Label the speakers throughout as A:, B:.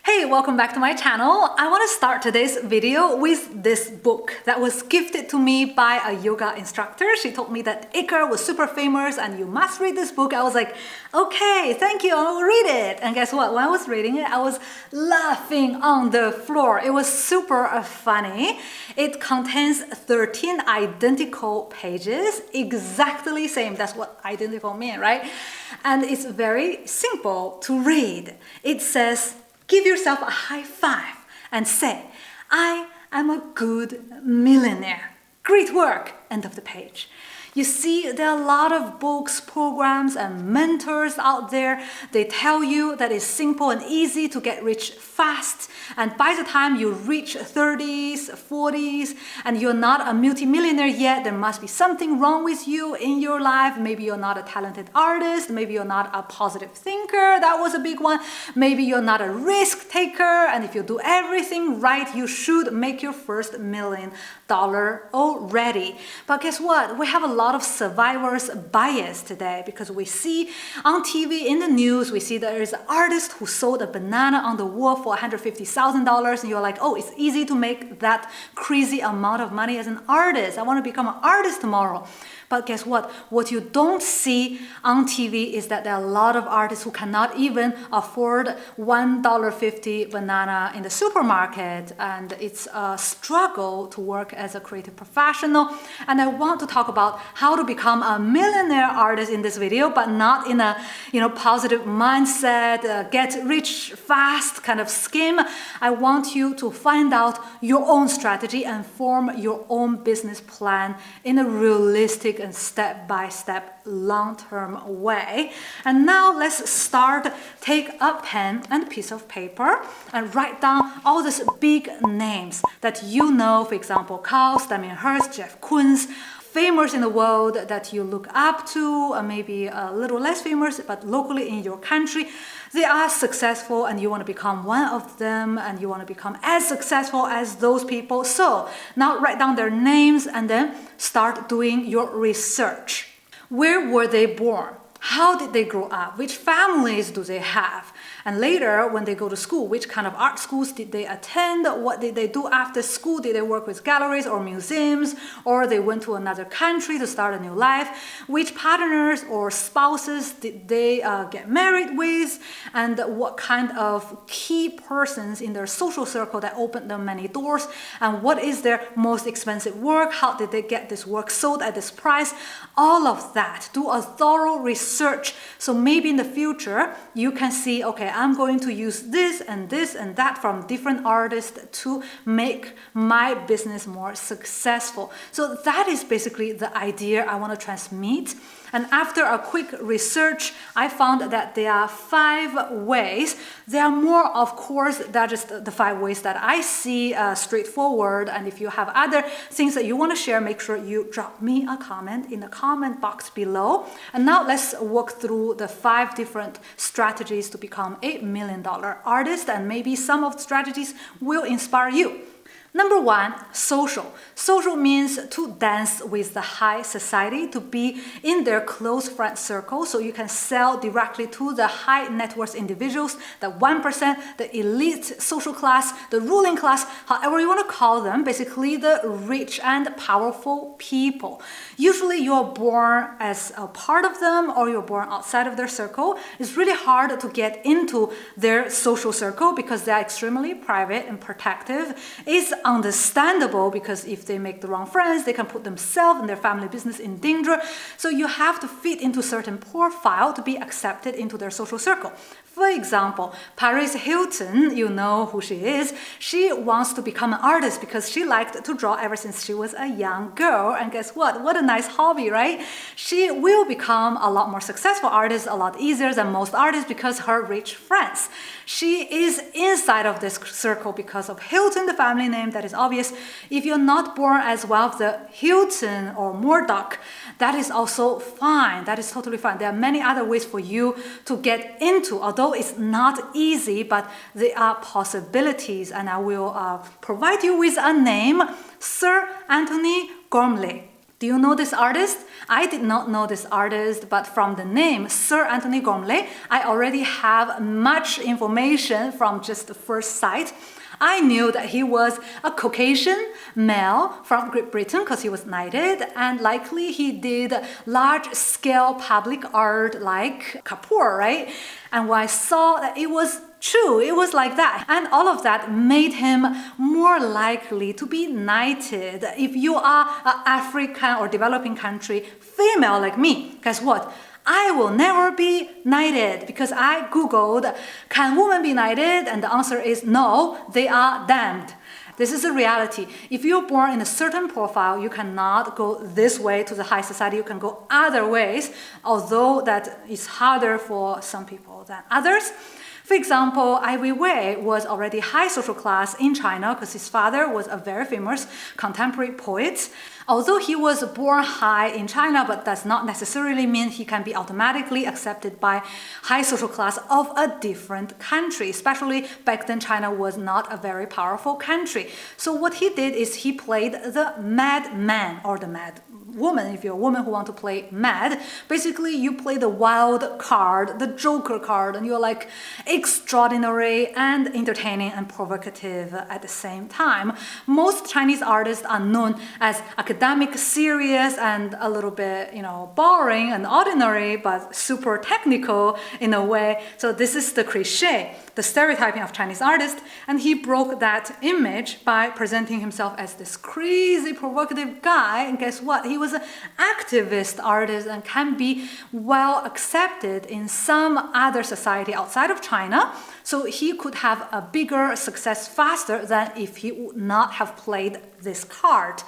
A: Hey, welcome back to my channel. I want to start today's video with this book that was gifted to me by a yoga instructor. She told me that Iker was super famous and you must read this book. I was like, okay, thank you, I will read it. And guess what? When I was reading it, I was laughing on the floor. It was super funny. It contains 13 identical pages, exactly same. That's what identical means, right? And it's very simple to read. It says, give yourself a high five and say, I am a good millionaire. Great work. End of the page. You see, there are a lot of books, programs, and mentors out there. They tell you that it's simple and easy to get rich fast. And by the time you reach 30s, 40s, and you're not a multimillionaire yet, there must be something wrong with you in your life. Maybe you're not a talented artist. Maybe you're not a positive thinker. That was a big one. Maybe you're not a risk taker. And if you do everything right, you should make your first $1 million already. But guess what? We have a lot of survivor's bias today because we see on TV, in the news, we see there is an artist who sold a banana on the wharf for $150,000 and you're like, oh, it's easy to make that crazy amount of money as an artist. I want to become an artist tomorrow. But guess what? What you don't see on TV is that there are a lot of artists who cannot even afford $1.50 banana in the supermarket. And it's a struggle to work as a creative professional. And I want to talk about how to become a millionaire artist in this video, but not in a positive mindset, get rich fast kind of scheme. I want you to find out your own strategy and form your own business plan in a realistic and step-by-step long-term way. And now let's start. Take a pen and a piece of paper and write down all these big names that you know, for example, Carl, Damien Hirst, Jeff Koons, famous in the world that you look up to, maybe a little less famous, but locally in your country. They are successful and you want to become one of them and you want to become as successful as those people. So now write down their names and then start doing your research. Where were they born? How did they grow up? Which families do they have? And later, when they go to school, which kind of art schools did they attend? What did they do after school? Did they work with galleries or museums? Or they went to another country to start a new life? Which partners or spouses did they get married with? And what kind of key persons in their social circle that opened them many doors? And what is their most expensive work? How did they get this work sold at this price? All of that. Do a thorough research. So maybe in the future, you can see, okay, I'm going to use this and that from different artists to make my business more successful. So that is basically the idea I want to transmit. And after a quick research, I found that there are 5 ways. There are more, of course, than just the 5 ways that I see straightforward. And if you have other things that you want to share, make sure you drop me a comment in the comment box below. And now let's walk through the 5 different strategies to become a $1 million artist. And maybe some of the strategies will inspire you. Number 1, social. Social means to dance with the high society, to be in their close friend circle, so you can sell directly to the high net worth individuals, the 1%, the elite social class, the ruling class, however you want to call them, basically the rich and powerful people. Usually you're born as a part of them or you're born outside of their circle. It's really hard to get into their social circle because they're extremely private and protective. It's understandable because if they make the wrong friends, they can put themselves and their family business in danger. So you have to fit into certain profile to be accepted into their social circle. For example, Paris Hilton, you know who she is. She wants to become an artist because she liked to draw ever since she was a young girl. And guess what? What a nice hobby, right? She will become a lot more successful artist, a lot easier than most artists because her rich friends. She is inside of this circle because of Hilton, the family name, that is obvious. If you're not born as one of the Hilton or Murdoch, that is also fine. That is totally fine. There are many other ways for you to get into, although it's not easy, but there are possibilities. And I will provide you with a name, Sir Anthony Gormley. Do you know this artist? I did not know this artist, but from the name Sir Anthony Gormley, I already have much information from just the first sight. I knew that he was a Caucasian male from Great Britain because he was knighted, and likely he did large-scale public art like Kapoor, right? And when I saw that it was true, it was like that. And all of that made him more likely to be knighted. If you are an African or developing country female like me, guess what? I will never be knighted because I Googled, can women be knighted? And the answer is no, they are damned. This is a reality. If you're born in a certain profile, you cannot go this way to the high society. You can go other ways, although that is harder for some people than others. For example, Ai Weiwei was already high social class in China because his father was a very famous contemporary poet. Although he was born high in China, but does not necessarily mean he can be automatically accepted by high social class of a different country. Especially back then, China was not a very powerful country. So what he did is he played the mad man or the mad woman. If you're a woman who want to play mad, basically you play the wild card, the joker card, and you're like extraordinary and entertaining and provocative at the same time. Most Chinese artists are known as academic, serious, and a little bit, boring and ordinary, but super technical in a way. So this is the cliche, the stereotyping of Chinese artists, and he broke that image by presenting himself as this crazy, provocative guy. And guess what? He was an activist artist and can be well accepted in some other society outside of China. So he could have a bigger success faster than if he would not have played this card.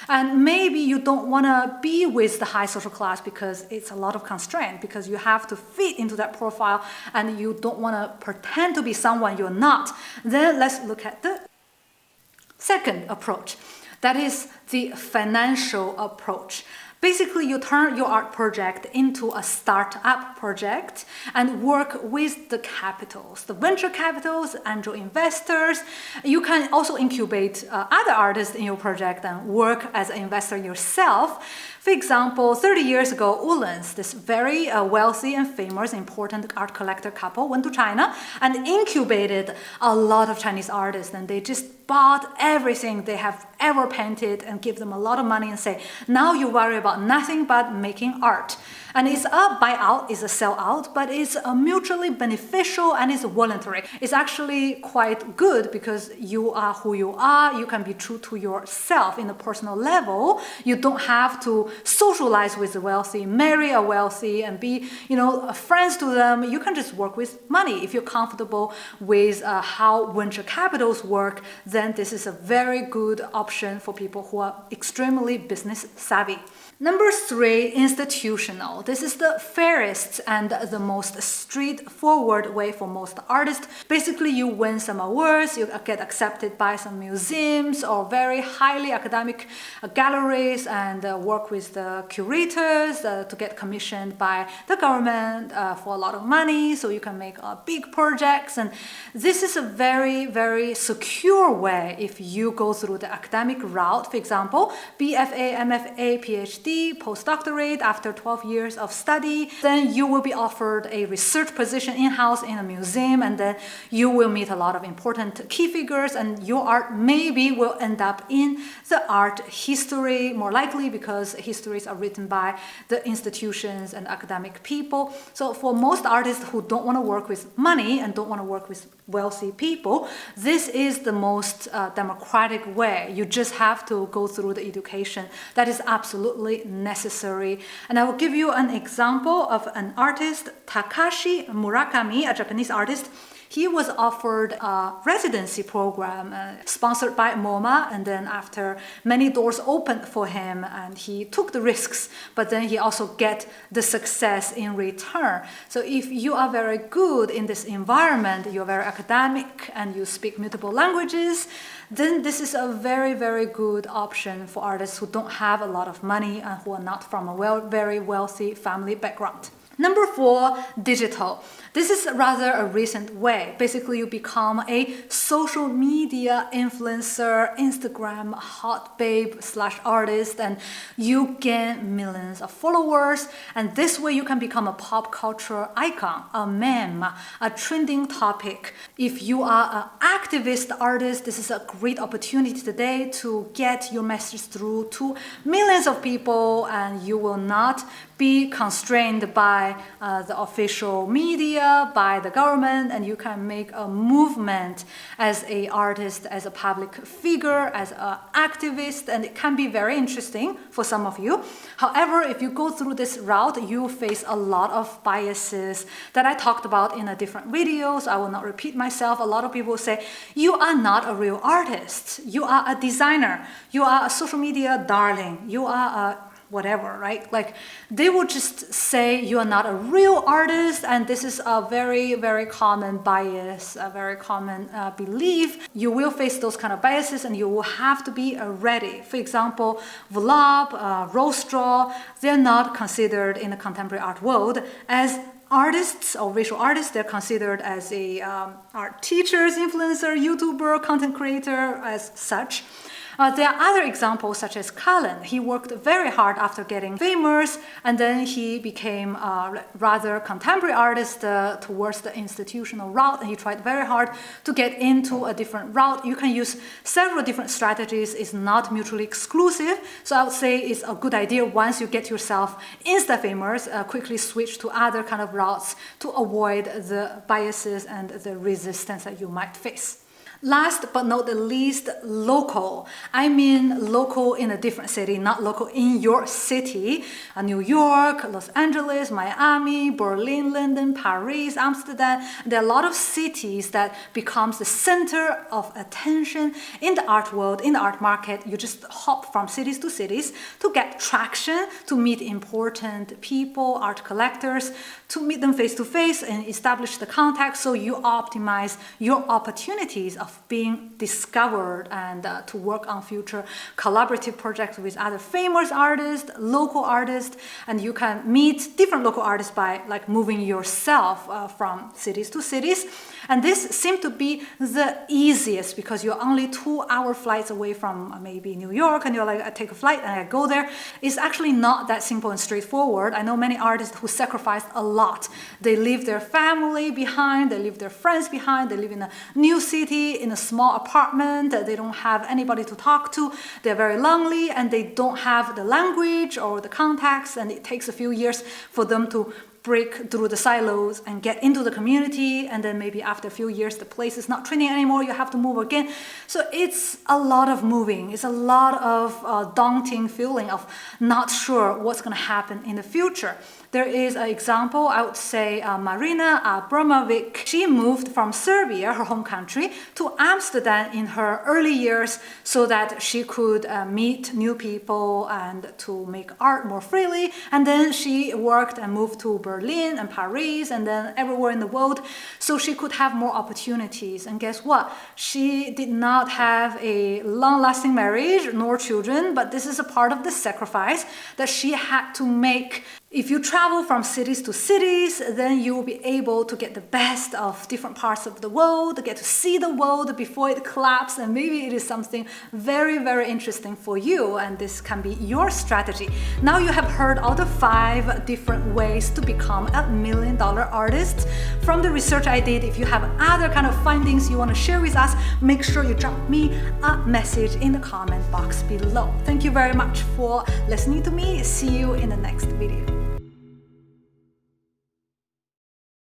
A: And maybe you don't want to be with the high social class because it's a lot of constraint, because you have to fit into that profile and you don't want to pretend to be someone you're not. Then let's look at the second approach. That is the financial approach. Basically, you turn your art project into a startup project and work with the capitals, the venture capitals, angel investors. You can also incubate other artists in your project and work as an investor yourself. For example, 30 years ago, Ullens, this very wealthy and famous important art collector couple, went to China and incubated a lot of Chinese artists, and they just bought everything they have ever painted and give them a lot of money and say, now you worry about nothing but making art. And it's a buyout, it's a sellout, but it's a mutually beneficial and it's voluntary. It's actually quite good because you are who you are. You can be true to yourself in a personal level. You don't have to socialize with the wealthy, marry a wealthy, and be, friends to them. You can just work with money. If you're comfortable with how venture capitals work, then this is a very good option for people who are extremely business savvy. Number 3, institutional. This is the fairest and the most straightforward way for most artists. Basically, you win some awards, you get accepted by some museums or very highly academic galleries, and work with the curators to get commissioned by the government for a lot of money, so you can make big projects. And this is a very, very secure way if you go through the academic route. For example, BFA, MFA, PhD, postdoctorate after 12 years of study, then you will be offered a research position in-house in a museum, and then you will meet a lot of important key figures, and your art maybe will end up in the art history, more likely because histories are written by the institutions and academic people. So for most artists who don't want to work with money and don't want to work with wealthy people, this is the most democratic way. You just have to go through the education that is absolutely necessary. And I will give you an example of an artist, Takashi Murakami, a Japanese artist. He was offered a residency program sponsored by MoMA, and then after many doors opened for him, and he took the risks, but then he also get the success in return. So if you are very good in this environment, you're very academic, and you speak multiple languages, then this is a very, very good option for artists who don't have a lot of money and who are not from a very wealthy family background. Number 4, digital. This is rather a recent way. Basically, you become a social media influencer, Instagram hot babe / artist, and you gain millions of followers. And this way you can become a pop culture icon, a meme, a trending topic. If you are an activist artist, this is a great opportunity today to get your message through to millions of people, and you will not be constrained by the official media, by the government, and you can make a movement as an artist, as a public figure, as an activist, and it can be very interesting for some of you. However, if you go through this route, you face a lot of biases that I talked about in a different video, so I will not repeat myself. A lot of people say, you are not a real artist. You are a designer. You are a social media darling. You are a whatever, right? Like, they will just say you are not a real artist, and this is a very, very common bias, a very common belief. You will face those kind of biases, and you will have to be ready. For example, Vlog, Rostraw, they're not considered in the contemporary art world as artists or visual artists. They're considered as a art teachers, influencer, YouTuber, content creator, as such. There are other examples such as Cullen. He worked very hard after getting famous, and then he became a rather contemporary artist towards the institutional route, and he tried very hard to get into a different route. You can use several different strategies. It's not mutually exclusive, so I would say it's a good idea once you get yourself insta-famous, quickly switch to other kind of routes to avoid the biases and the resistance that you might face. Last but not the least, local. I mean local in a different city, not local in your city. New York, Los Angeles, Miami, Berlin, London, Paris, Amsterdam. There are a lot of cities that becomes the center of attention in the art world, in the art market. You just hop from cities to cities to get traction, to meet important people, art collectors, to meet them face to face and establish the contact, so you optimize your opportunities of being discovered and to work on future collaborative projects with other famous artists, local artists, and you can meet different local artists by like moving yourself from cities to cities. And this seems to be the easiest because you're only 2-hour flights away from maybe New York, and you're like, I take a flight and I go there. It's actually not that simple and straightforward. I know many artists who sacrificed a lot. They leave their family behind, they leave their friends behind, they live in a new city, in a small apartment, they don't have anybody to talk to, they're very lonely, and they don't have the language or the contacts, and it takes a few years for them to break through the silos and get into the community, and then maybe after a few years the place is not trending anymore, you have to move again. So it's a lot of moving, it's a lot of daunting feeling of not sure what's going to happen in the future. There is an example, I would say Marina Abramovic. She moved from Serbia, her home country, to Amsterdam in her early years so that she could meet new people and to make art more freely. And then she worked and moved to Berlin and Paris and then everywhere in the world so she could have more opportunities. And guess what? She did not have a long-lasting marriage nor children, but this is a part of the sacrifice that she had to make. If you travel from cities to cities, then you will be able to get the best of different parts of the world, get to see the world before it collapses, and maybe it is something very, very interesting for you, and this can be your strategy. Now you have heard all the 5 different ways to become a $1 million artist. From the research I did, if you have other kind of findings you want to share with us, make sure you drop me a message in the comment box below. Thank you very much for listening to me. See you in the next video.